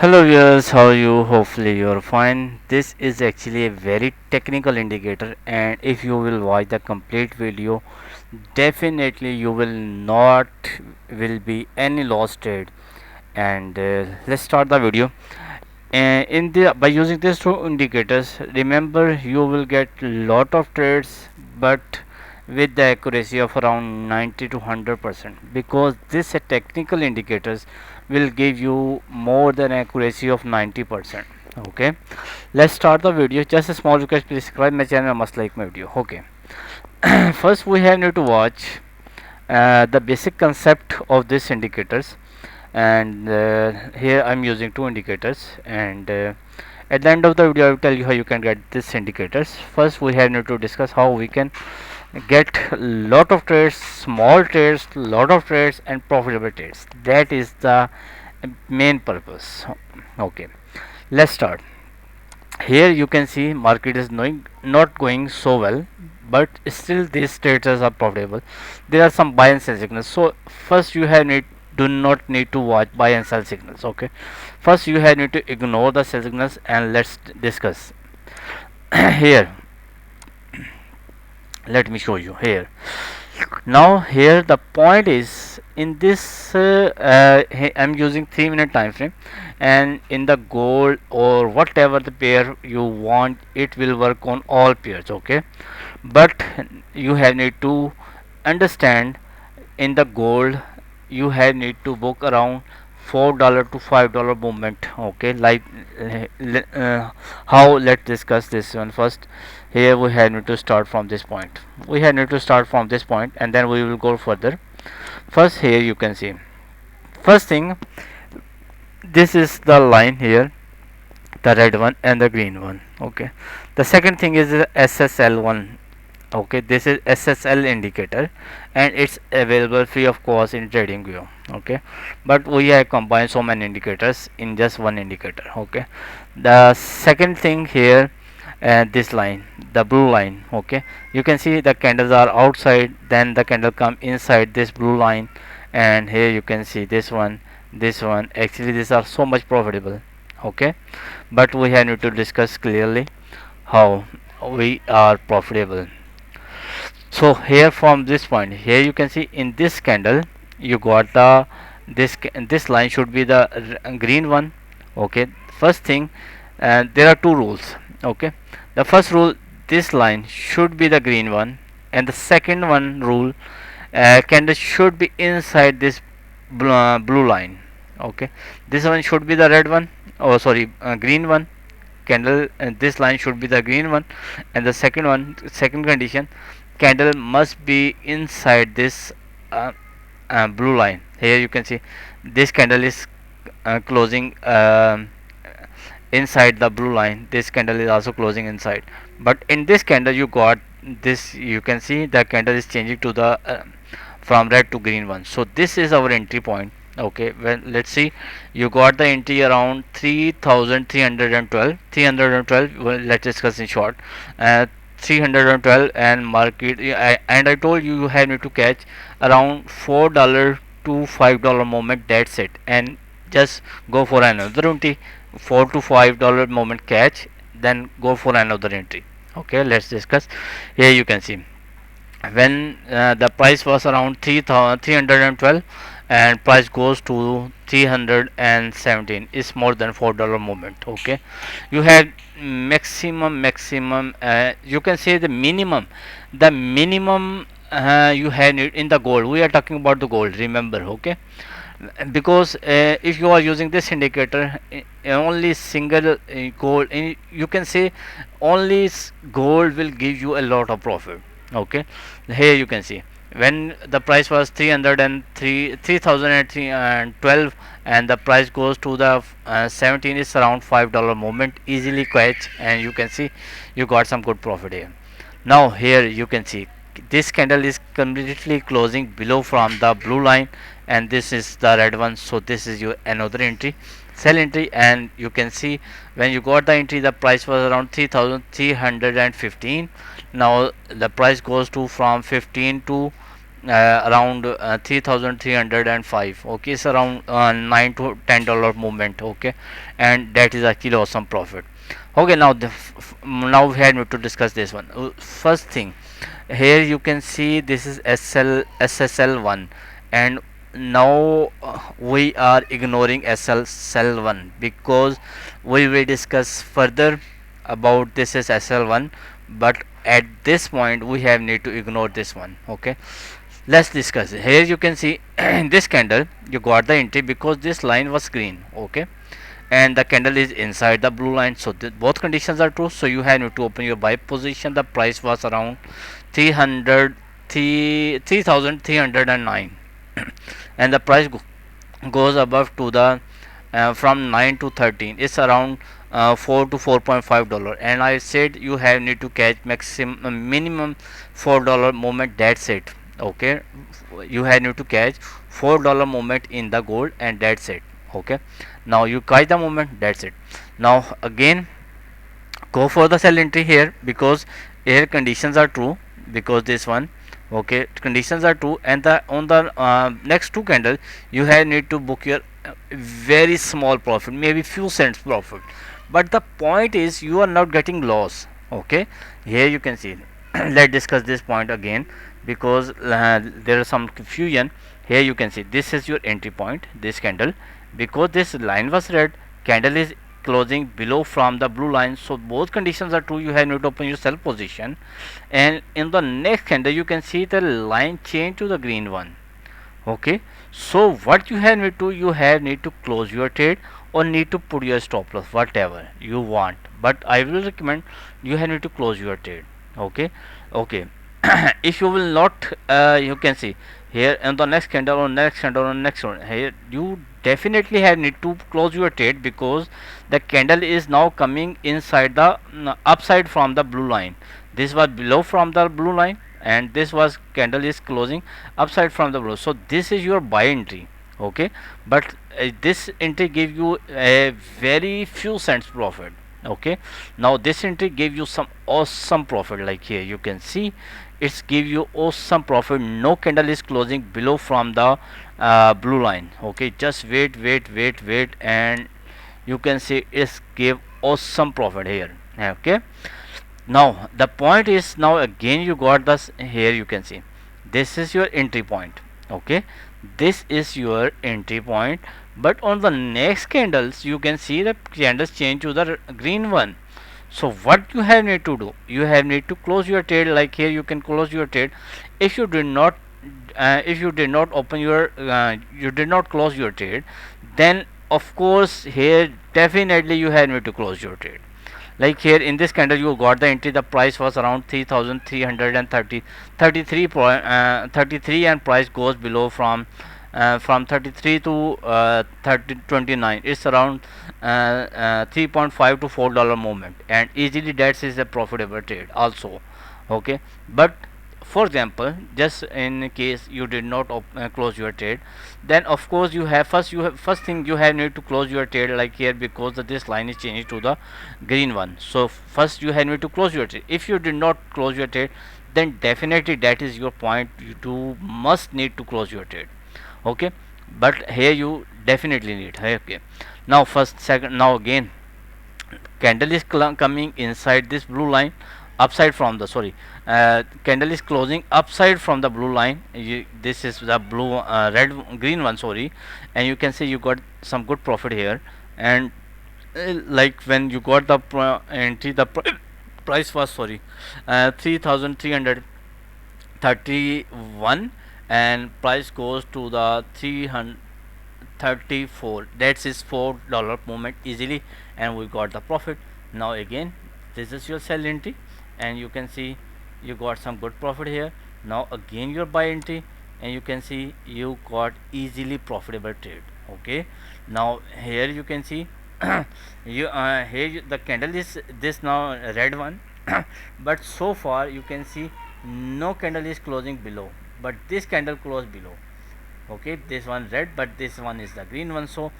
Hello viewers, how are you? Hopefully you are fine. This is actually a very technical indicator, and if you will watch the complete video, definitely you will not will be any lost trade. And let's start the video. In the by using these two indicators, remember you will get lot of trades, but with the accuracy of around 90 to 100%, because this technical indicators will give you more than accuracy of 90%. Okay, let's start the video. Just a small request, please subscribe my channel and must like my video. Okay. First we have need to watch the basic concept of these indicators, and here I'm using two indicators, and at the end of the video I will tell you how you can get these indicators. First we have need to discuss how we can get lot of trades, small trades, lot of trades, and profitable trades. That is the main purpose. Okay, let's start. Here you can see market is not going so well, but still these trades are profitable. There are some buy and sell signals. So first you have need do not need to watch buy and sell signals. Okay, first you have need to ignore the sell signals, and let's discuss. Here let me show you here. Now here the point is, in this I'm using 3-minute time frame, and in the gold or whatever the pair you want, it will work on all pairs. Okay, but you have need to understand, in the gold you have need to book around $4 to $5 movement. Okay, like how, let's discuss this one first. Here we have need to start from this point. We have need to start from this point, and then we will go further. First here you can see, first thing, this is the line here, the red one and the green one. Okay, the second thing is the SSL1. Okay, this is SSL indicator, and it's available free of cost in TradingView. Okay, but we have combined so many indicators in just one indicator. Okay, the second thing here, this line, the blue line. Okay, you can see the candles are outside, then the candle come inside this blue line, and here you can see this one actually these are so much profitable. Okay, but we have need to discuss clearly how we are profitable. So here from this point, here you can see in this candle you got the this line should be the green one. Okay, first thing, there are two rules. Okay, the first rule, this line should be the green one, and the second one rule, candle should be inside this blue line. Okay, this one should be the red one, oh sorry, green one. Candle, this line should be the green one, and the second one, second condition, candle must be inside this blue line. Here you can see this candle is closing inside the blue line, this candle is also closing inside, but in this candle you got this, you can see the candle is changing to the from red to green one. So this is our entry point. Okay, well, let's see, you got the entry around 3312 312. Well, let's discuss in short. 312, and market, and I told you you have need to catch around $4 to $5 moment. That's it, and just go for another entry. $4 to $5 moment catch, then go for another entry. Okay, let's discuss. Here you can see, when the price was around 312, and price goes to 317, is more than $4 movement. Okay, you had maximum, you can say the minimum you had it in the gold. We are talking about the gold, remember. Okay, because if you are using this indicator, only single gold, you can say only gold will give you a lot of profit. Okay, here you can see, when the price was 3012, and the price goes to the 17, is around $5 movement, easily catch, and you can see you got some good profit here. Now here you can see this candle is completely closing below from the blue line, and this is the red one. So this is your another entry, sell entry, and you can see when you got the entry, the price was around 3315. Now the price goes to from 15 to around 3305. Okay, it's around 9 to $10 movement. Okay, and that is actually awesome profit. Okay, now now we have to discuss this one. First thing, here you can see this is SSL1, and now we are ignoring SSL1 because we will discuss further about this is SL1, but at this point we have need to ignore this one. Okay, let's discuss it. Here you can see in this candle you got the entry because this line was green. Okay, and the candle is inside the blue line, so both conditions are true, so you have to open your buy position. The price was around 300 3309 and the price goes above to the from 9 to 13, it's around 4 to 4.5 dollar, and I said you have need to catch maximum minimum $4 movement, that's it. Okay, you have need to catch $4 movement in the gold, and that's it. Okay, now you catch the movement, that's it. Now again go for the sell entry here because here conditions are true, because this one, okay, conditions are true, and the on the next two candles you have need to book your very small profit, maybe few cents profit, but the point is you are not getting loss. Okay, here you can see let's discuss this point again because there is some confusion. Here you can see this is your entry point, this candle, because this line was red, candle is closing below from the blue line, so both conditions are true, you have need to open your sell position, and in the next candle you can see the line change to the green one. Okay, so what you have need to, you have need to close your trade or need to put your stop loss, whatever you want, but I will recommend you have need to close your trade. Okay, okay. If you will not you can see here in the next candle or next candle or next one, here you definitely have need to close your trade because the candle is now coming inside the upside from the blue line. This was below from the blue line, and this was candle is closing upside from the blue, so this is your buy entry. Okay, but this entry give you a very few cents profit. Okay, now this entry gave you some awesome profit, like here you can see it's give you awesome profit, no candle is closing below from the blue line. Okay, just wait, and you can see it's give awesome profit here. Okay, now the point is, now again you got this, here you can see this is your entry point. Okay, this is your entry point, but on the next candles you can see the candles change to the green one. So what you have need to do, you have need to close your trade, like here you can close your trade. If you did not if you did not open your you did not close your trade, then of course here definitely you have need to close your trade. Like here in this candle you got the entry, the price was around 3330 33, and price goes below from 33 to 29, it's around 3.5 to $4 movement, and easily that is a profitable trade also. Okay, but for example, just in case you did not close your trade, then of course you have first thing you have need to close your trade, like here, because this line is changed to the green one. So first you have need to close your trade. If you did not close your trade, then definitely that is your point, you do must need to close your trade. Okay, but here you definitely need. Okay, now first second, now again candle is coming inside this blue line, upside from the, sorry, candle is closing upside from the blue line. This is the blue red green one, sorry, and you can see you got some good profit here. And like when you got the entry, the price was, sorry, 3331, and price goes to the 334, that is $4 movement easily, and we got the profit. Now again this is your sell entry, and you can see you got some good profit here. Now again your buy entry, and you can see you got easily profitable trade. Okay, now here you can see you here the candle is this now red one but so far you can see no candle is closing below, but this candle closed below. Okay, this one red, but this one is the green one, so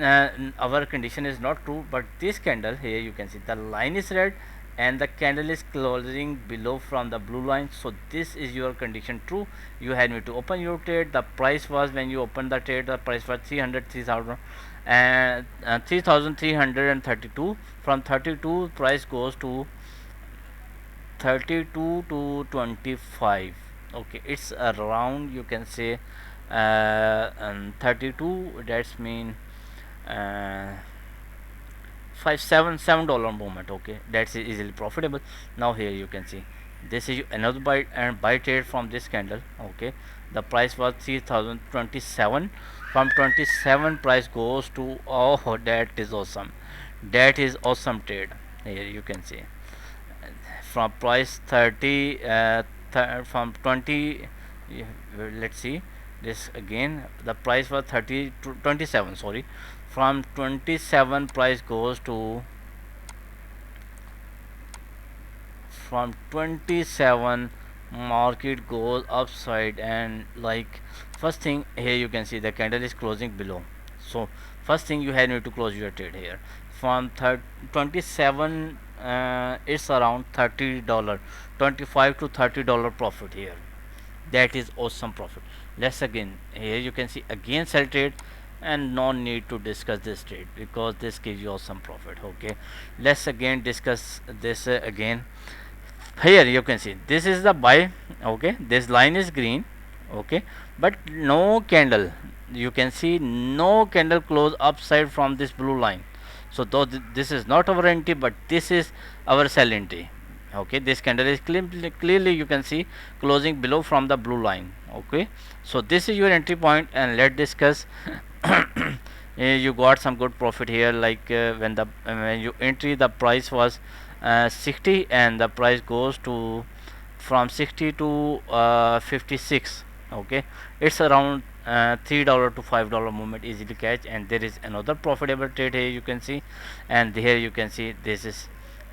our condition is not true. But this candle here you can see the line is red, and the candle is closing below from the blue line, so this is your condition true. You had me to open your trade. The price was, when you open the trade, the price was 300 3000 and 3332. From 32 price goes to 32 to 25. Okay, it's around, you can say, 32, that's mean uh, $7 movement. Okay, that's easily profitable. Now here you can see this is another buy trade from this candle. Okay, the price was 3027. From 27 price goes to, oh, that is awesome. That is awesome trade. Here you can see from price 30 from 20, let's see this again. The price was 30 to 27, sorry. From 27 price goes to, from 27 market goes upside, and like, first thing here you can see the candle is closing below. So first thing you have need to close your trade here. From 27, it's around $30, 25 to $30 profit here. That is awesome profit. Let's again, here you can see again sell trade, and no need to discuss this trade because this gives you awesome profit. Okay, let's again discuss this again. Here you can see this is the buy. Okay, this line is green. Okay, but no candle, you can see no candle close upside from this blue line. So though this is not our entry, but this is our sell entry. Okay, this candle is clearly you can see closing below from the blue line. Okay, so this is your entry point, and let's discuss. You got some good profit here, like when you entry, the price was 60, and the price goes to from 60 to 56. Okay, it's around $3 to $5 movement easily catch, and there is another profitable trade here you can see. And here you can see this is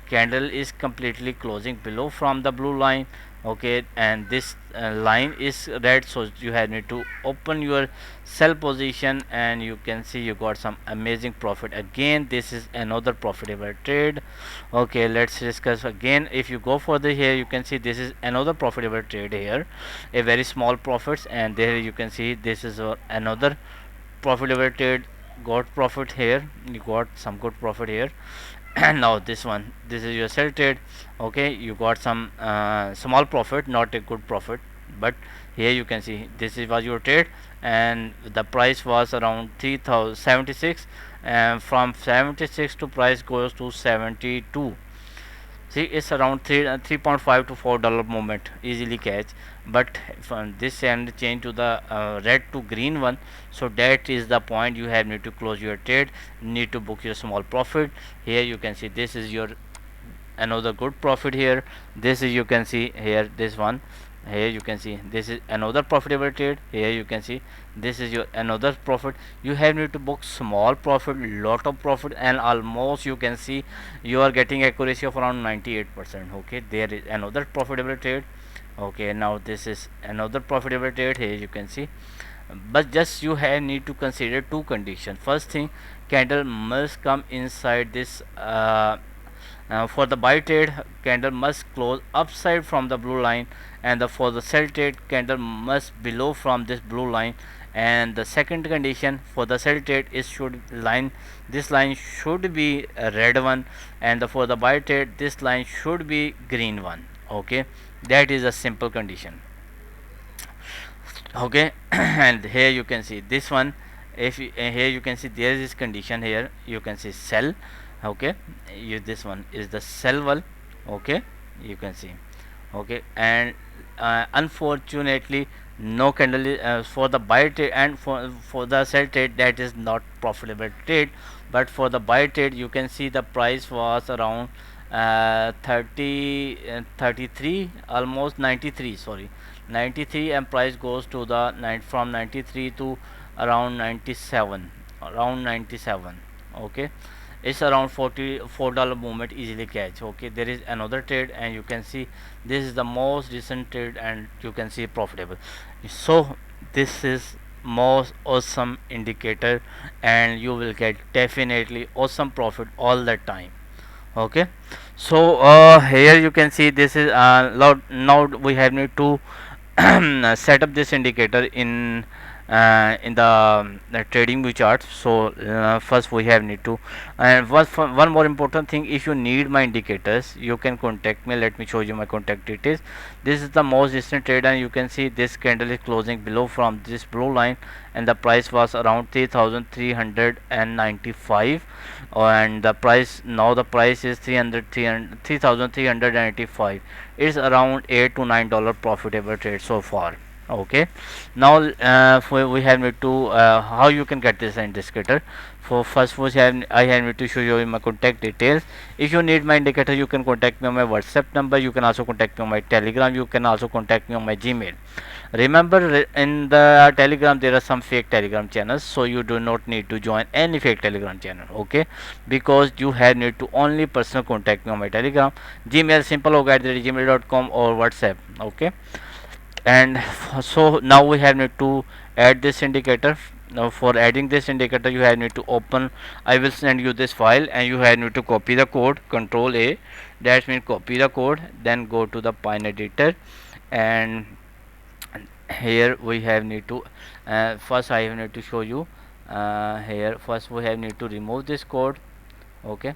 candle is completely closing below from the blue line. Okay, and this line is red, so you have need to open your sell position, and you can see you got some amazing profit. Again, this is another profitable trade. Okay, let's discuss again. If you go further, here you can see this is another profitable trade here, a very small profits, and there you can see this is another profitable trade. Got profit here, you got some good profit here. And now this one, this is your sell trade. Okay, you got some small profit, not a good profit, but here you can see this is was your trade, and the price was around 3076, and from 76 to price goes to 72. See, it's around 3.5 to $4 movement easily catch, but from this end change to the red to green one. So that is the point you have need to close your trade, need to book your small profit. Here you can see this is your another good profit here. This is you can see here this one. Here you can see this is another profitable trade. Here you can see this is your another profit. You have need to book small profit, lot of profit, and almost you can see you are getting accuracy of around 98%. Okay, there is another profitable trade. Okay, now this is another profitable trade. Here you can see, but just you have need to consider two conditions. First thing, candle must come inside this for the buy trade, candle must close upside from the blue line, and for the sell trade, candle must below from this blue line. And the second condition for the sell trade is should line, this line should be a red one, and for the buy trade this line should be green one. Okay, that is a simple condition. Okay, and here you can see this one. If here you can see there is condition, here you can see sell. Okay, this one is the sell wall. Okay, you can see. Okay, and unfortunately no candle for the buy trade, and for the sell trade that is not profitable trade. But for the buy trade you can see the price was around 33, almost 93, sorry, 93, and price goes to the from 93 to around 97, around 97. Okay, it's around $44 movement easily catch. Okay, there is another trade, and you can see this is the most recent trade, and you can see profitable. So this is most awesome indicator, and you will get definitely awesome profit all the time. Okay, so here you can see this is now we have need to set up this indicator in the trading view chart. So first we have need to, and one more important thing, if you need my indicators you can contact me. Let me show you my contact details. This is the most recent trade, and you can see this candle is closing below from this blue line, and the price was around 3395, and the price now, the price is 3385. It's around $8 to $9 profitable trade so far. Okay, now we have need to how you can get this indicator. For first I have need to show you my contact details. If you need my indicator you can contact me on my WhatsApp number, you can also contact me on my Telegram, you can also contact me on my Gmail. Remember, in the Telegram there are some fake Telegram channels, so you do not need to join any fake Telegram channel. Okay, because you have need to only personal contact me on my Telegram. Gmail simple hoga @gmail.com or WhatsApp. Okay, and so now we have need to add this indicator. Now for adding this indicator you have need to open, I will send you this file, and you have need to copy the code, control A, that means copy the code, then go to the Pine editor, and here we have need to first I have need to show you here. First we have need to remove this code. Okay,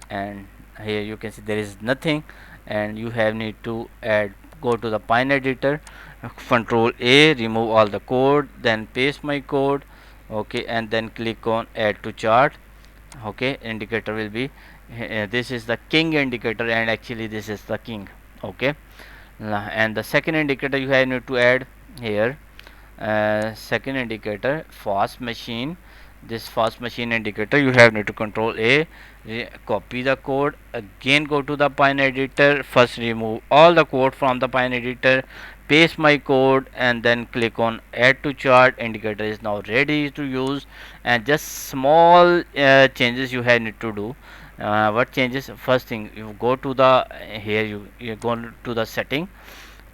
and here you can see there is nothing, and you have need to add, go to the Pine editor, control A, remove all the code, then paste my code. Okay, and then click on add to chart. Okay, indicator will be this is the king indicator, and actually this is the king. Okay, and the second indicator you have need to add here, second indicator fast machine. This fast machine indicator you have need to control A, copy the code, again go to the Pine editor, first remove all the code from the Pine editor, paste my code, and then click on add to chart. Indicator is now ready to use, and just small changes you have need to do. What changes? First thing, you go to the here you go to the setting.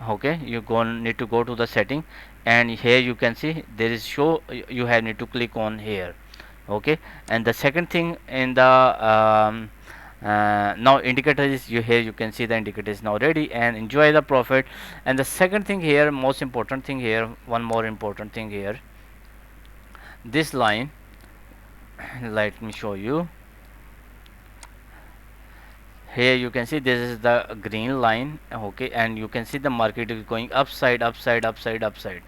Okay, you need to go to the setting, and here you can see there is show, you have need to click on here. Okay, and the second thing in the now indicator is you, here you can see the indicator is now ready, and enjoy the profit. And the second thing here, most important thing here, one more important thing here, this line, let me show you. Here you can see this is the green line. Okay, and you can see the market is going upside, upside, upside, upside.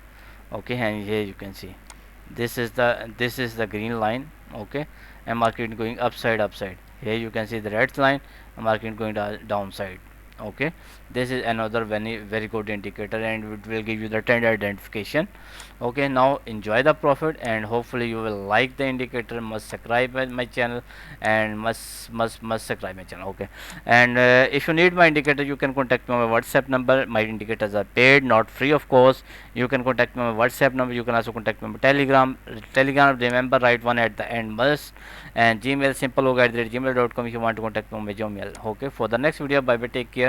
Okay, and here you can see this is the green line. Okay, and market going upside, upside. Here you can see the red line, market going downside. Okay, this is another very good indicator, and it will give you the trend identification. Okay, now enjoy the profit, and hopefully you will like the indicator. Must subscribe my channel, and must subscribe my channel. Okay, and if you need my indicator you can contact me on my WhatsApp number. My indicators are paid, not free, of course. You can contact me on my WhatsApp number, you can also contact me on my Telegram, remember, write one at the end must. And Gmail simple hoga @gmail.com if you want to contact me on my Gmail. Okay, for the next video, bye bye, take care.